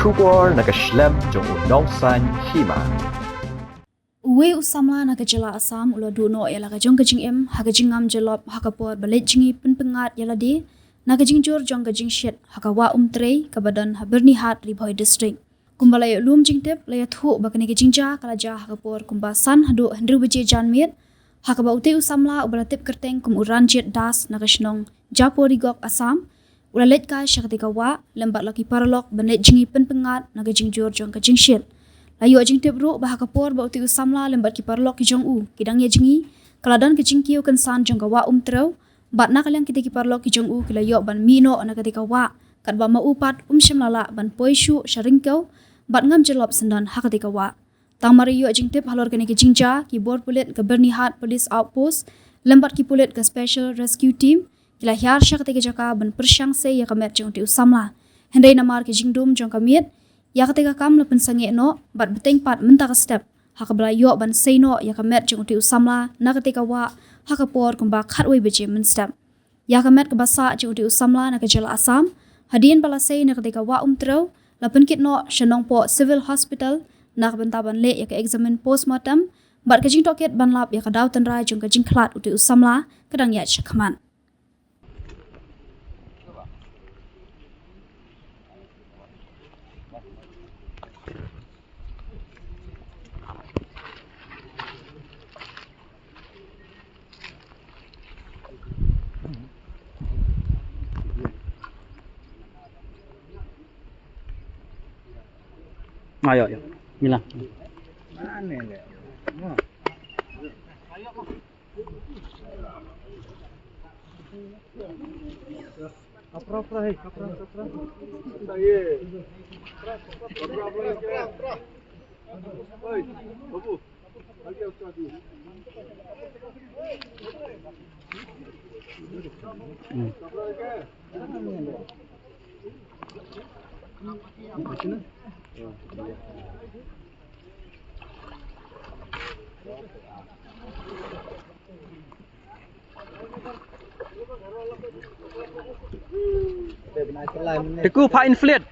Shubor nakaslem jong unongsan Hima. Uwei Samla Naka jela Assam ulo duno yala ka jong kajing em ha kajing Ngam Jyllop ha ka por balet Jngi penpengat yala di na kajing jor jong kajing shet ha ka wa Umtrew ka badan ha Byrnihat Ribhoi district kumbalay lum jingtep laya thu bakani kajing ja kala ja ha ka por kumbasan hadu hendru beje janmit ha ka ba Uwei Samla ubalatip kerteng kum uran jet das na kashnong japori gok Assam ulalet ka syakatika wa lembat laki paralok balet Jngi penpengat na kajing jor jong kajing shet layu ajing tebru bah kapor ba Uwei Samla lembat ki parlok ki jong u kidang ye Jngi kaladan kajing kiu kensan jong ka wa Umtrew bat na kalyang kita ki parlok ki jong u kilayo ban mino na ketika wa kat ba maupat syamlala ban poishu sharingkau bat Ngam Jyllop sendan ha ketika wa tamari yu ajing tep halor kene ki jingja ki bor pulit ke Byrnihat police outpost lembat ki pulit ke special rescue team kila hyar sya ketika jaka ban persyang se ya kamet jong Uwei Samla hendai namar ki jingdum jong kamit ya ketika kam lepen sange no bat beteng pat mentaka step haka belayo ban seino ya kamet jong Uwei Samla na ketika wa haka por kumba khatwei beje men step ya kamet ke basa jong Uwei Samla na ke jela Assam hadien bala sei na ketika wa Umtrew lapen kit no shenong po civil hospital na bentaban le ya ke examine postmortem bat ke jing toket ban lap ya ka daw tan rai jong ke jing khlat Uwei Samla kedang ya chakman Ayo, ayo. Mila. Teku pak inflate.